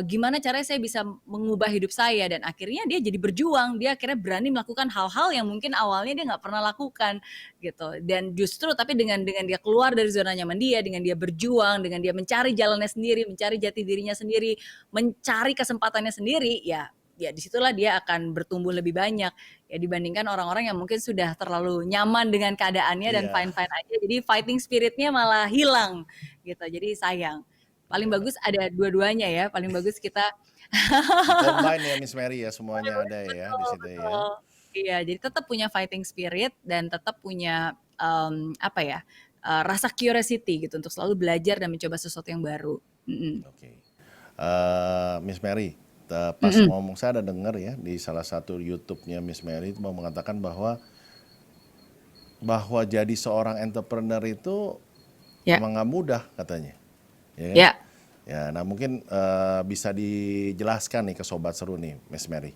Gimana caranya saya bisa mengubah hidup saya dan akhirnya dia jadi berjuang. Dia akhirnya berani melakukan hal-hal yang mungkin awalnya dia nggak pernah lakukan gitu. Dan justru tapi dengan dia keluar dari zona nyaman dia, dengan dia berjuang, dengan dia mencari jalannya sendiri, mencari jati dirinya sendiri, mencari kesempatannya sendiri, ya disitulah dia akan bertumbuh lebih banyak ya dibandingkan orang-orang yang mungkin sudah terlalu nyaman dengan keadaannya dan iya, fine fine aja, jadi fighting spiritnya malah hilang gitu. Jadi sayang. Paling iya. bagus ada dua-duanya ya. Paling bagus kita Di combine ya Miss Mary ya, semuanya ada ya di betul, situ ya. betul. Iya, jadi tetap punya fighting spirit dan tetap punya apa ya? Rasa curiosity gitu untuk selalu belajar dan mencoba sesuatu yang baru. Mm-mm. Oke. Miss Mary, pas Mm-mm. ngomong saya ada dengar ya di salah satu YouTube-nya Miss Mary itu mau mengatakan bahwa jadi seorang entrepreneur itu Ya, emang nggak mudah katanya, ya kan? ya. Ya, nah mungkin bisa dijelaskan nih ke Sobat Seru nih, Miss Mary.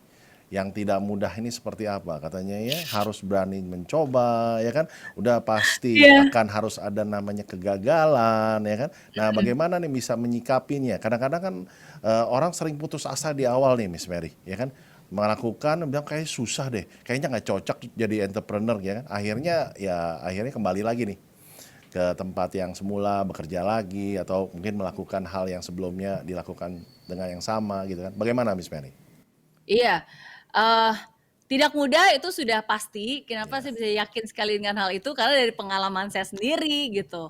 Yang tidak mudah ini seperti apa? Katanya ya harus berani mencoba, ya kan? Udah pasti Iya. akan harus ada namanya kegagalan, ya kan? Nah, Mm. bagaimana nih bisa menyikapinya? Kadang-kadang kan orang sering putus asa di awal nih, Miss Mary, ya kan? Melakukan, bilang kayak susah deh, kayaknya nggak cocok jadi entrepreneur, ya kan? Akhirnya kembali lagi nih ke tempat yang semula bekerja lagi atau mungkin melakukan hal yang sebelumnya dilakukan dengan yang sama gitu kan. Bagaimana Miss Mary? Iya, eee, tidak mudah itu sudah pasti. Kenapa Ya, saya bisa yakin sekali dengan hal itu, karena dari pengalaman saya sendiri gitu.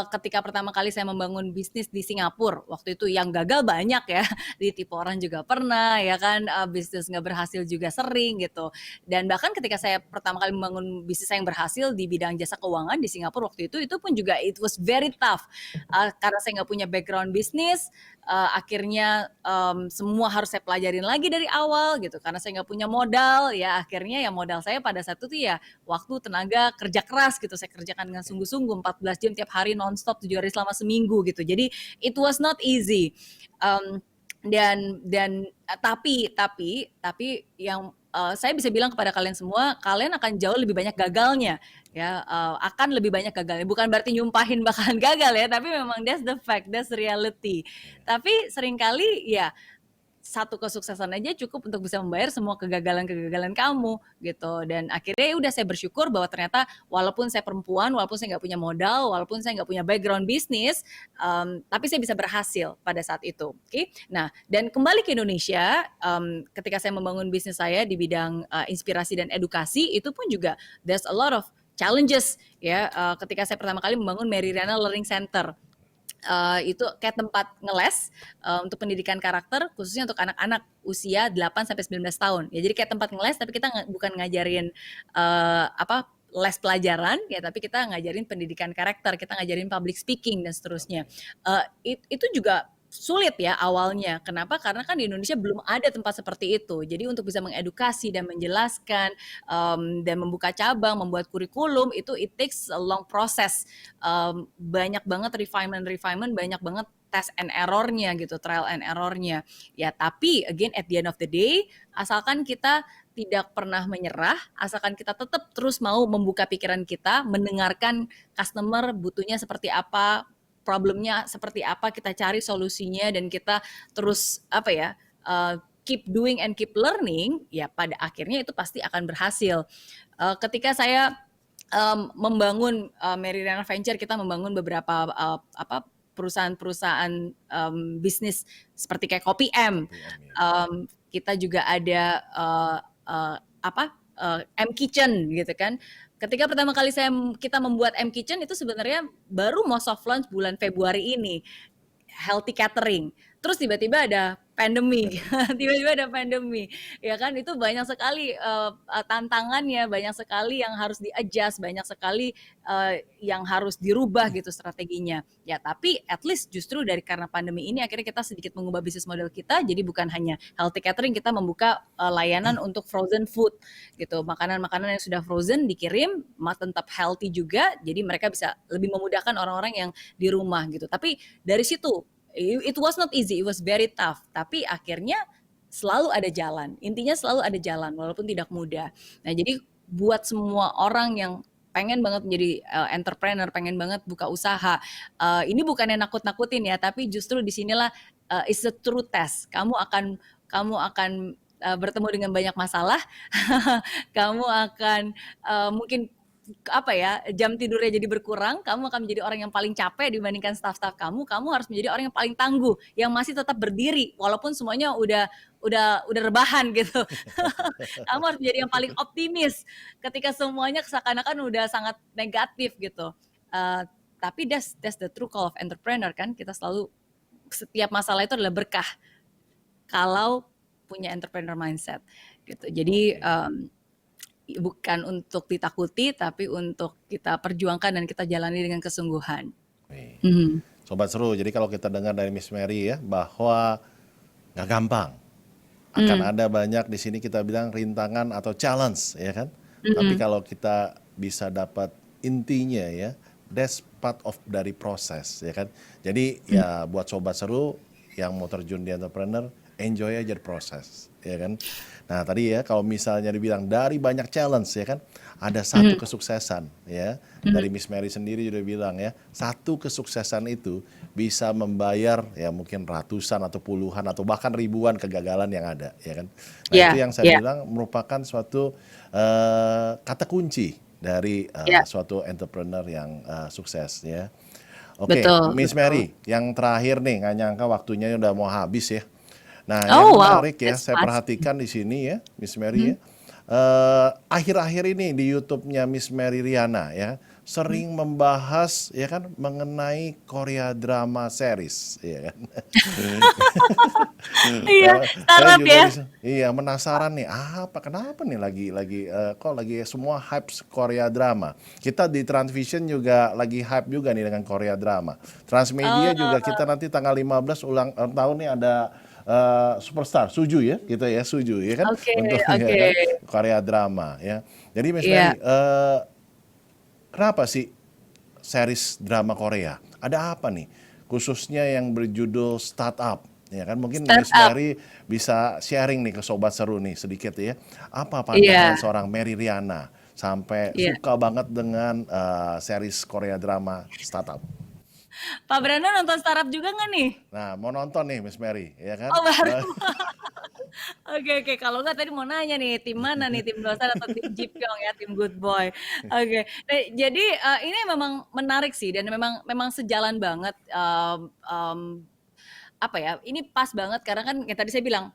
Ketika pertama kali saya membangun bisnis di Singapura, waktu itu yang gagal banyak ya, ditipu orang juga pernah ya kan, bisnis nggak berhasil juga sering gitu. Dan bahkan ketika saya pertama kali membangun bisnis yang berhasil di bidang jasa keuangan di Singapura waktu itu pun juga it was very tough, karena saya nggak punya background bisnis, akhirnya semua harus saya pelajarin lagi dari awal gitu karena saya nggak punya modal ya akhirnya ya modal saya pada saat itu ya waktu tenaga kerja keras gitu saya kerjakan dengan sungguh-sungguh 14 jam tiap hari nonstop 7 hari selama seminggu gitu jadi it was not easy. Um, tapi yang saya bisa bilang kepada kalian semua kalian akan jauh lebih banyak gagalnya ya akan lebih banyak gagalnya bukan berarti nyumpahin bakalan gagal ya tapi memang that's the fact, that's the reality. Tapi seringkali ya satu kesuksesan aja cukup untuk bisa membayar semua kegagalan-kegagalan kamu gitu. Dan akhirnya ya udah saya bersyukur bahwa ternyata walaupun saya perempuan, walaupun saya nggak punya modal, walaupun saya nggak punya background bisnis, tapi saya bisa berhasil pada saat itu. Oke, nah dan kembali ke Indonesia, ketika saya membangun bisnis saya di bidang inspirasi dan edukasi, itu pun juga there's a lot of challenges ya. Ketika saya pertama kali membangun Mary Riana Learning Center, itu kayak tempat ngeles untuk pendidikan karakter khususnya untuk anak-anak usia 8 sampai 19 tahun. Ya jadi kayak tempat ngeles tapi kita bukan ngajarin apa les pelajaran ya tapi kita ngajarin pendidikan karakter, kita ngajarin public speaking dan seterusnya. oke. Itu juga sulit ya awalnya. Kenapa? Karena kan di Indonesia belum ada tempat seperti itu. Jadi untuk bisa mengedukasi dan menjelaskan dan membuka cabang, membuat kurikulum itu it takes a long process. Banyak banget refinement, banyak banget test and errornya gitu, trial and errornya. Ya tapi again at the end of the day, asalkan kita tidak pernah menyerah, asalkan kita tetap terus mau membuka pikiran kita, mendengarkan customer butuhnya seperti apa, problemnya seperti apa, kita cari solusinya dan kita terus apa ya, keep doing and keep learning, ya pada akhirnya itu pasti akan berhasil. Ketika saya membangun Meridiana Venture, kita membangun beberapa perusahaan-perusahaan bisnis seperti kayak Kopi M. KPM ya. Kita juga ada M Kitchen gitu kan. Ketika pertama kali kita membuat M Kitchen itu sebenarnya baru mau soft launch bulan Februari ini, healthy catering. Terus tiba-tiba ada pandemi, tiba-tiba ada pandemi, ya kan? Itu banyak sekali tantangannya, banyak sekali yang harus di-adjust, banyak sekali yang harus dirubah gitu strateginya. Ya, tapi at least justru karena pandemi ini akhirnya kita sedikit mengubah bisnis model kita, jadi bukan hanya healthy catering, kita membuka layanan untuk frozen food gitu. Makanan-makanan yang sudah frozen dikirim, tetap healthy juga, jadi mereka bisa lebih memudahkan orang-orang yang di rumah gitu. Tapi dari situ it was not easy, it was very tough. Tapi akhirnya selalu ada jalan. Intinya selalu ada jalan, walaupun tidak mudah. Nah, jadi buat semua orang yang pengen banget menjadi entrepreneur, pengen banget buka usaha, ini bukan yang nakut-nakutin ya, tapi justru disinilah is the true test. Kamu akan bertemu dengan banyak masalah, kamu akan mungkin jam tidurnya jadi berkurang, kamu akan menjadi orang yang paling capek dibandingkan staff-staff kamu harus menjadi orang yang paling tangguh, yang masih tetap berdiri walaupun semuanya udah rebahan gitu. Kamu harus menjadi yang paling optimis ketika semuanya seakan-akan udah sangat negatif gitu. Tapi that's the true call of entrepreneur kan, kita selalu setiap masalah itu adalah berkah kalau punya entrepreneur mindset gitu. Jadi bukan untuk ditakuti, tapi untuk kita perjuangkan dan kita jalani dengan kesungguhan. Sobat Seru, jadi kalau kita dengar dari Miss Mary ya, bahwa nggak gampang, akan ada banyak di sini kita bilang rintangan atau challenge, ya kan? Tapi kalau kita bisa dapat intinya ya, that's part of dari proses, ya kan? Jadi ya buat Sobat Seru yang mau terjun di entrepreneur, enjoy aja proses, ya kan? Nah tadi ya kalau misalnya dibilang dari banyak challenge ya kan, ada satu kesuksesan ya. Dari Miss Mary sendiri juga bilang ya, satu kesuksesan itu bisa membayar ya mungkin ratusan atau puluhan atau bahkan ribuan kegagalan yang ada ya kan. Nah itu yang saya bilang merupakan suatu kata kunci dari suatu entrepreneur yang sukses ya. Oke, Miss Mary, yang terakhir nih, nggak nyangka waktunya udah mau habis ya. Nah, yang menarik ya, saya perhatikan di sini ya, Miss Mary ya. Akhir-akhir ini di YouTube-nya Miss Mary Riana ya, sering membahas ya kan mengenai Korea drama series ya kan. Iya, Saya startup juga ya. iya menasaran nih, kenapa nih kok lagi semua hype Korea drama. Kita di Transvision juga lagi hype juga nih dengan Korea drama. Transmedia juga kita nanti tanggal 15 ulang tahun nih ada Superstar Suju ya gitu ya, Suju ya kan Oke, untuk ya oke. kan Korea drama ya. Jadi Miss Iya. Mary, kenapa sih series drama Korea? Ada apa nih? Khususnya yang berjudul Startup. Ya kan mungkin Miss Startup. Mary bisa sharing nih ke Sobat Seru nih sedikit ya. Apa pandangan Iya, seorang Mary Riana sampai iya. suka banget dengan series Korea drama Startup? Pak Brandon nonton startup juga nggak nih? Nah, mau nonton nih Miss Mary, ya kan? Oh, baru. Oke, kalau nggak tadi mau nanya nih, tim mana nih, tim Dosan atau tim Jipyong ya, tim Good Boy. Oke, nah, jadi ini memang menarik sih dan memang sejalan banget. Ini pas banget karena kan yang tadi saya bilang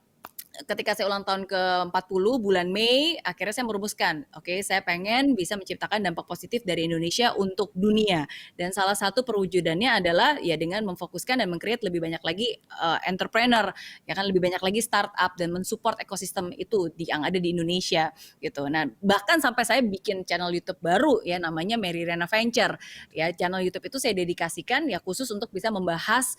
ketika saya ulang tahun ke-40 bulan Mei, akhirnya saya merumuskan, oke, saya pengen bisa menciptakan dampak positif dari Indonesia untuk dunia. Dan salah satu perwujudannya adalah ya dengan memfokuskan dan meng-create lebih banyak lagi entrepreneur, ya kan lebih banyak lagi startup dan mensupport ekosistem itu yang ada di Indonesia gitu. Nah, bahkan sampai saya bikin channel YouTube baru ya namanya Mary Riana Venture. Ya, channel YouTube itu saya dedikasikan ya khusus untuk bisa membahas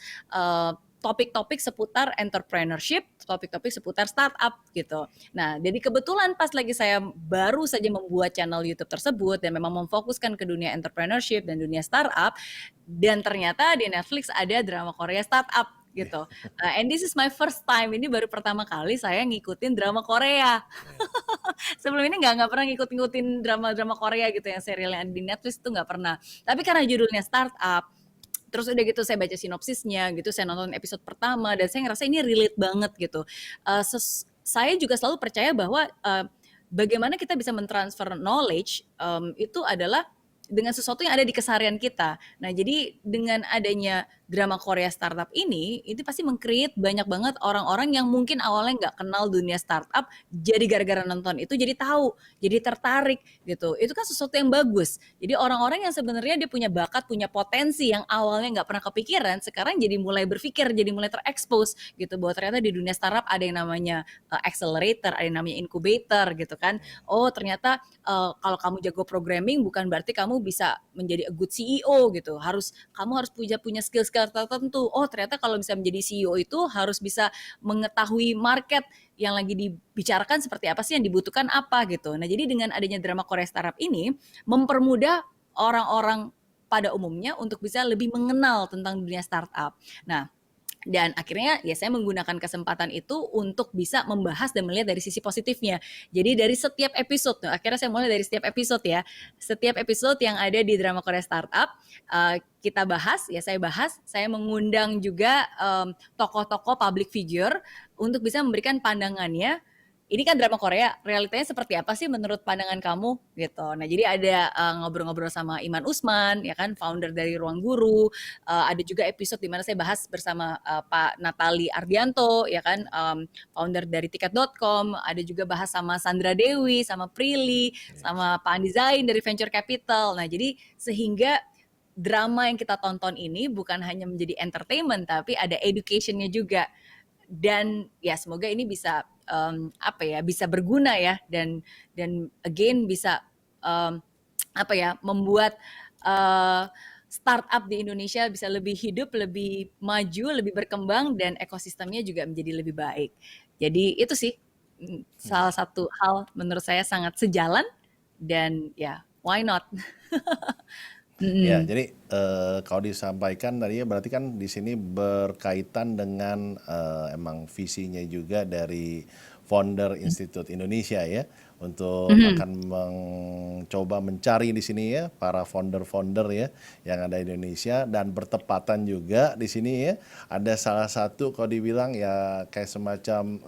topik-topik seputar entrepreneurship, topik-topik seputar startup gitu. Nah, jadi kebetulan pas lagi saya baru saja membuat channel YouTube tersebut dan memang memfokuskan ke dunia entrepreneurship dan dunia startup, dan ternyata di Netflix ada drama Korea startup gitu. And this is my first time, ini baru pertama kali saya ngikutin drama Korea. Sebelum ini nggak pernah ngikut-ngikutin drama-drama Korea gitu yang serial yang di Netflix tuh nggak pernah. Tapi karena judulnya startup, terus udah gitu saya baca sinopsisnya gitu, saya nonton episode pertama dan saya ngerasa ini relate banget gitu. Saya juga selalu percaya bahwa bagaimana kita bisa mentransfer knowledge itu adalah dengan sesuatu yang ada di keseharian kita. Nah, jadi dengan adanya drama Korea startup ini pasti meng-create banyak banget orang-orang yang mungkin awalnya nggak kenal dunia startup, jadi gara-gara nonton itu jadi tahu, jadi tertarik gitu. Itu kan sesuatu yang bagus. Jadi orang-orang yang sebenarnya dia punya bakat, punya potensi yang awalnya nggak pernah kepikiran, sekarang jadi mulai berpikir, jadi mulai terekspos gitu bahwa ternyata di dunia startup ada yang namanya accelerator, ada yang namanya incubator gitu kan. Oh, ternyata kalau kamu jago programming bukan berarti kamu bisa menjadi a good CEO gitu. Kamu harus punya skill-skill tertentu. Oh, ternyata kalau bisa menjadi CEO itu harus bisa mengetahui market yang lagi dibicarakan seperti apa sih, yang dibutuhkan apa gitu. Nah, jadi dengan adanya drama Korea Startup ini mempermudah orang-orang pada umumnya untuk bisa lebih mengenal tentang dunia startup. Nah, dan akhirnya ya saya menggunakan kesempatan itu untuk bisa membahas dan melihat dari sisi positifnya. Jadi dari setiap episode, akhirnya saya mulai dari setiap episode ya. Setiap episode yang ada di drama Korea Startup, kita bahas, ya saya mengundang juga tokoh-tokoh public figure untuk bisa memberikan pandangannya. Ini kan drama Korea, realitanya seperti apa sih menurut pandangan kamu gitu. Nah, jadi ada ngobrol-ngobrol sama Iman Usman, ya kan, founder dari Ruang Guru. Ada juga episode di mana saya bahas bersama Pak Natali Ardianto, ya kan, founder dari tiket.com. Ada juga bahas sama Sandra Dewi, sama Prilly, sama Pak Andi Zain dari Venture Capital. Nah, jadi sehingga drama yang kita tonton ini bukan hanya menjadi entertainment, tapi ada education-nya juga. Dan ya semoga ini bisa bisa berguna ya, dan again bisa membuat startup di Indonesia bisa lebih hidup, lebih maju, lebih berkembang, dan ekosistemnya juga menjadi lebih baik. Jadi itu sih salah satu hal menurut saya sangat sejalan, dan ya why not. Ya, Mm-mm. jadi kalau disampaikan tadi ya berarti kan di sini berkaitan dengan emang visinya juga dari founder Institut Indonesia ya untuk Mhm. akan mencoba mencari di sini ya para founder-founder ya yang ada di Indonesia, dan bertepatan juga di sini ya ada salah satu kalau dibilang ya kayak semacam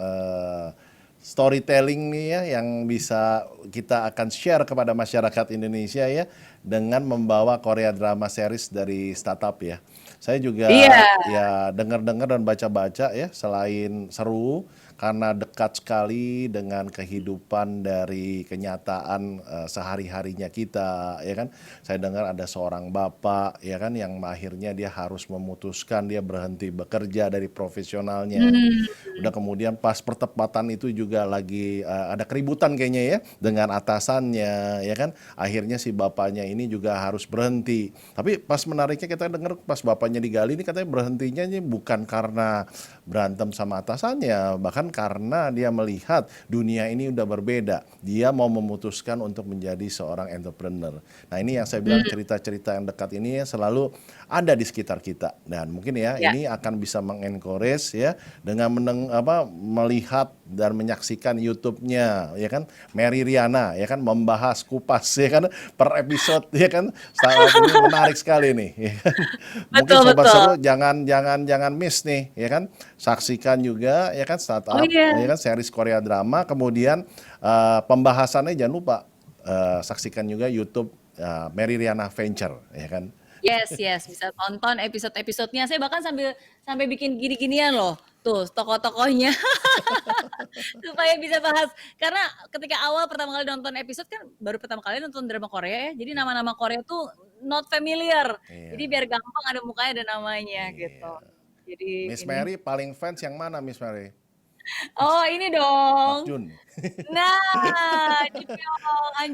storytelling nih ya yang bisa kita akan share kepada masyarakat Indonesia ya dengan membawa Korea drama series dari startup ya. Saya Iya. juga ya dengar-dengar dan baca-baca ya, selain seru karena dekat sekali dengan kehidupan dari kenyataan sehari-harinya kita ya kan. Saya dengar ada seorang bapak ya kan yang akhirnya dia harus memutuskan dia berhenti bekerja dari profesionalnya. Hmm. Udah kemudian pas pertempatan itu juga lagi ada keributan kayaknya ya dengan atasannya ya kan. Akhirnya si bapaknya ini juga harus berhenti. Tapi pas menariknya kita dengar pas bapaknya digali ini katanya berhentinya ini bukan karena berantem sama atasannya, bahkan karena dia melihat dunia ini udah berbeda. Dia mau memutuskan untuk menjadi seorang entrepreneur. Nah, ini yang saya bilang Hmm. cerita-cerita yang dekat ini selalu ada di sekitar kita, dan mungkin ya Ya. ini akan bisa mengencourage ya dengan melihat dan menyaksikan YouTube-nya ya kan Mary Riana ya kan membahas kupas ya kan per episode ya kan. Saat ini menarik sekali nih ya kan. Mungkin Betul, sobat betul. seru jangan miss nih ya kan. Saksikan juga ya kan Oh startup ya iya. kan series Korea drama, kemudian pembahasannya jangan lupa saksikan juga YouTube Mary Riana Venture ya kan. Yes, yes, bisa tonton episode-episodenya. Saya bahkan sambil sampai bikin gini-ginian loh. Tuh, tokoh-tokohnya supaya bisa bahas. Karena ketika awal pertama kali nonton episode kan baru pertama kali nonton drama Korea ya. Jadi Iya. nama-nama Korea tuh not familiar. Jadi Iya. biar gampang ada mukanya ada namanya gitu. Iya. Jadi Miss ini. Mary paling fans yang mana Miss Mary? Oh, ini Park dong. Jun. Nah, Ji Pyong, Han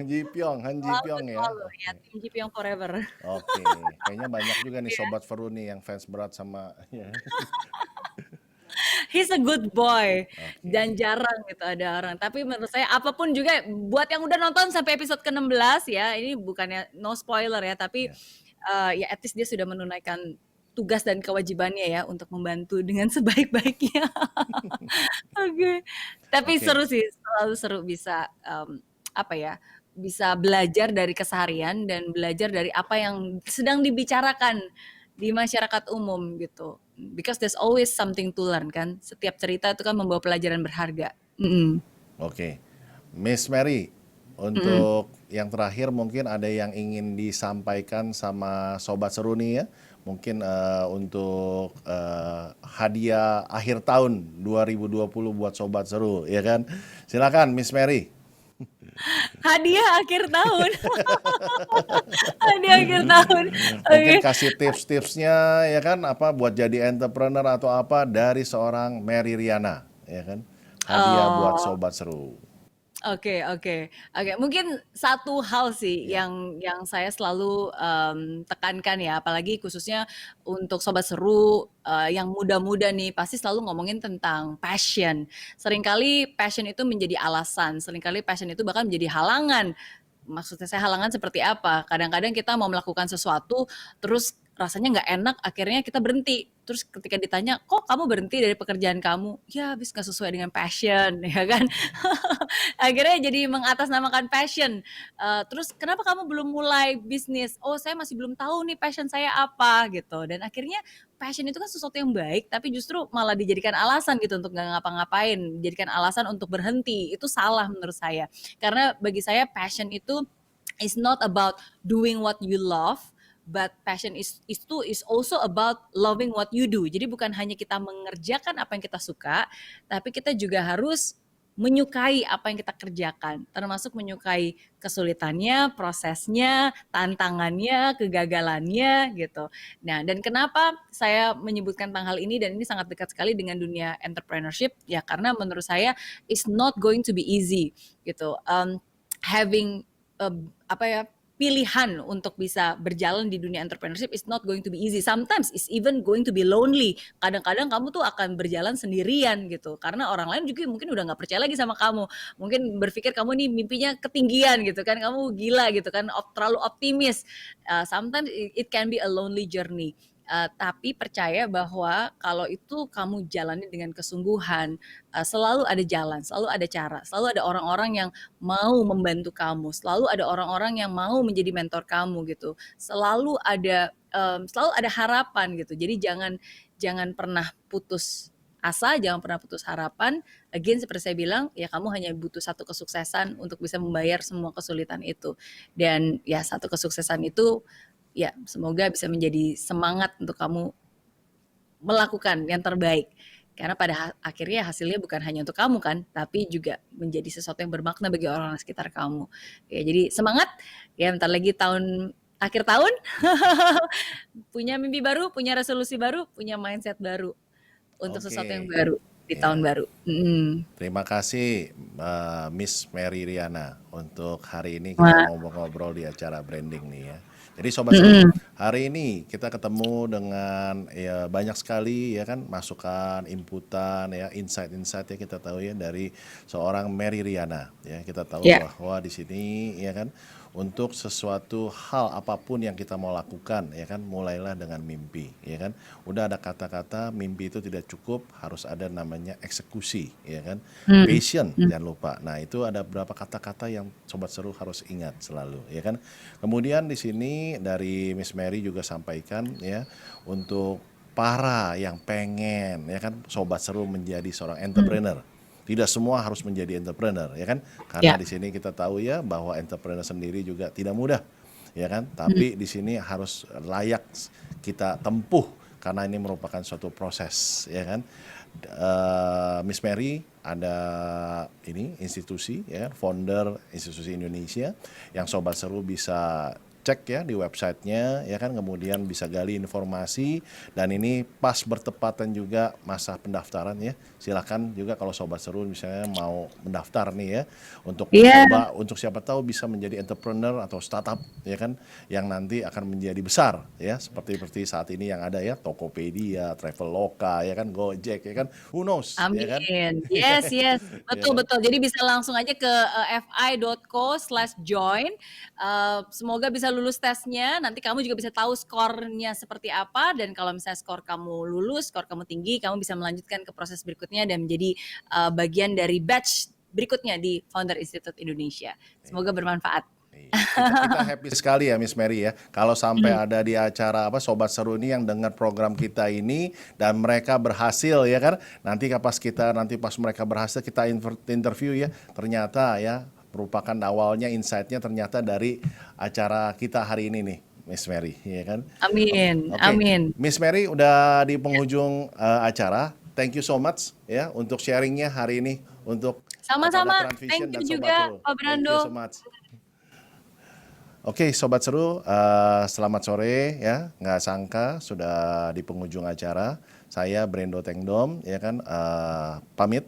Ji Pyong. Han Ji Selalu, Pyong ya. selalu. Ya, Oke. tim Ji Pyong forever. Oke. Kayaknya banyak juga nih Iya. sobat Feru nih yang fans berat sama ya. He's a good boy, dan Oke. jarang gitu ada orang. Tapi menurut saya apapun juga buat yang udah nonton sampai episode ke-16 ya, ini bukannya no spoiler ya, tapi Ya. ya at least dia sudah menunaikan tugas dan kewajibannya ya untuk membantu dengan sebaik-baiknya. Oke. Tapi Oke. seru sih, selalu seru bisa bisa belajar dari keseharian dan belajar dari apa yang sedang dibicarakan di masyarakat umum gitu. Because there's always something to learn kan. Setiap cerita itu kan membawa pelajaran berharga. Mm-mm. Oke. Miss Mary, Mm-mm. untuk yang terakhir mungkin ada yang ingin disampaikan sama Sobat Seru nih ya. Mungkin untuk hadiah akhir tahun 2020 buat Sobat Seru, ya kan? Silakan Miss Mary. Hadiah akhir tahun. Hadiah akhir tahun. Oke. Mungkin kasih tips-tipsnya ya kan apa buat jadi entrepreneur atau apa dari seorang Mary Riana, ya kan? Hadiah buat Oh, Sobat Seru. oke, oke, oke. Mungkin satu hal sih Ya. yang saya selalu tekankan ya, apalagi khususnya untuk sobat seru yang muda-muda nih, pasti selalu ngomongin tentang passion. Seringkali passion itu menjadi alasan, seringkali passion itu bahkan menjadi halangan. Maksudnya saya halangan seperti apa? Kadang-kadang kita mau melakukan sesuatu, terus rasanya nggak enak, akhirnya kita berhenti. Terus ketika ditanya, kok kamu berhenti dari pekerjaan kamu? Ya, habis nggak sesuai dengan passion, ya kan? Akhirnya jadi mengatasnamakan passion. Terus kenapa kamu belum mulai bisnis? Oh, saya masih belum tahu nih passion saya apa gitu. Dan akhirnya passion itu kan sesuatu yang baik, tapi justru malah dijadikan alasan gitu untuk nggak ngapa-ngapain, dijadikan alasan untuk berhenti. Itu salah menurut saya. Karena bagi saya passion itu is not about doing what you love, but passion is also about loving what you do. Jadi bukan hanya kita mengerjakan apa yang kita suka, tapi kita juga harus menyukai apa yang kita kerjakan, termasuk menyukai kesulitannya, prosesnya, tantangannya, kegagalannya gitu. Nah, dan kenapa saya menyebutkan tentang hal ini dan ini sangat dekat sekali dengan dunia entrepreneurship ya karena menurut saya it's not going to be easy gitu. Having apa ya pilihan untuk bisa berjalan di dunia entrepreneurship is not going to be easy. Sometimes it's even going to be lonely. Kadang-kadang kamu tuh akan berjalan sendirian gitu. Karena orang lain juga mungkin udah nggak percaya lagi sama kamu. Mungkin berpikir kamu nih mimpinya ketinggian gitu kan. Kamu gila gitu kan. Terlalu optimis. Sometimes it can be a lonely journey. Tapi percaya bahwa kalau itu kamu jalani dengan kesungguhan, selalu ada jalan, selalu ada cara, selalu ada orang-orang yang mau membantu kamu, selalu ada orang-orang yang mau menjadi mentor kamu gitu, selalu ada harapan gitu. Jadi jangan jangan pernah putus asa, jangan pernah putus harapan. Again seperti saya bilang, ya kamu hanya butuh satu kesuksesan untuk bisa membayar semua kesulitan itu. Dan ya satu kesuksesan itu ya semoga bisa menjadi semangat untuk kamu melakukan yang terbaik. Karena pada akhirnya hasilnya bukan hanya untuk kamu kan, tapi juga menjadi sesuatu yang bermakna bagi orang sekitar kamu. Ya, jadi semangat. Ya, bentar lagi akhir tahun punya mimpi baru, punya resolusi baru, punya mindset baru untuk sesuatu yang Oke. baru di tahun Ya. baru. Mm. Terima kasih Miss Mary Riana untuk hari ini kita Wah, ngobrol-ngobrol di acara branding nih ya. Jadi Sobat Seru, mm-mm. hari ini kita ketemu dengan ya banyak sekali ya kan masukan, inputan ya, insight-insight ya kita tahu ya dari seorang Mary Riana ya. Kita tahu Ya, bahwa di sini ya kan untuk sesuatu hal apapun yang kita mau lakukan ya kan mulailah dengan mimpi ya kan. Udah ada kata-kata mimpi itu tidak cukup, harus ada namanya eksekusi ya kan. mm, Passion mm. jangan lupa. Nah, itu ada beberapa kata-kata yang Sobat Seru harus ingat selalu ya kan. Kemudian di sini dari Miss Mary juga sampaikan ya untuk para yang pengen ya kan Sobat Seru menjadi seorang Mm. entrepreneur. Tidak semua harus menjadi entrepreneur ya kan. Karena Ya, di sini kita tahu ya bahwa entrepreneur sendiri juga tidak mudah ya kan. mm. Tapi di sini harus layak kita tempuh karena ini merupakan suatu proses ya kan. Miss Mary ada ini institusi ya kan, founder institusi Indonesia yang Sobat Seru bisa cek ya di websitenya ya kan, kemudian bisa gali informasi dan ini pas bertepatan juga masa pendaftaran ya. Silakan juga kalau Sobat Seru misalnya mau mendaftar nih ya untuk Iya, mencoba untuk siapa tahu bisa menjadi entrepreneur atau startup ya kan yang nanti akan menjadi besar ya seperti saat ini yang ada ya Tokopedia, Traveloka ya kan, Gojek ya kan, who knows ya kan. amin. Yes, yes. Ya Betul, kan. betul. Jadi bisa langsung aja ke fi.co/join. Semoga bisa lulus tesnya. Nanti kamu juga bisa tahu skornya seperti apa. Dan kalau misalnya skor kamu lulus, skor kamu tinggi, kamu bisa melanjutkan ke proses berikutnya dan menjadi bagian dari batch berikutnya di Founder Institute Indonesia. Semoga bermanfaat. Kita happy sekali ya Miss Mary ya. Kalau sampai ada di acara Sobat Seru ini yang dengar program kita ini dan mereka berhasil ya kan. Nanti pas mereka berhasil kita interview ya. Ternyata ya merupakan awalnya insight-nya ternyata dari acara kita hari ini nih. Miss Mary, ya kan? Amin, Oke, amin. Miss Mary udah di penghujung acara. Thank you so much ya untuk sharingnya hari ini untuk kepada Sama-sama. Transvision Thank dan you Sobat juga, Seru. Pak Thank you so Brando. much. Oke, Sobat Seru, selamat sore ya. Nggak sangka sudah di penghujung acara. Saya Brendo Tengdom, ya kan, pamit.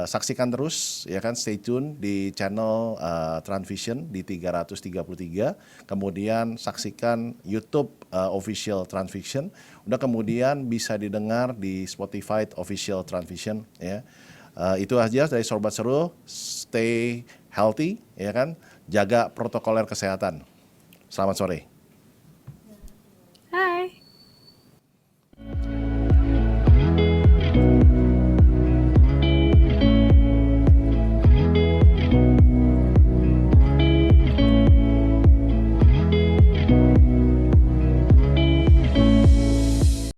Saksikan terus, ya kan, stay tune di channel Transvision di 333. Kemudian saksikan YouTube official Transvision. Udah kemudian bisa didengar di Spotify official Transvision, ya. Itu aja dari Sobat Seru. Stay healthy, ya kan. Jaga protokoler kesehatan. Selamat sore.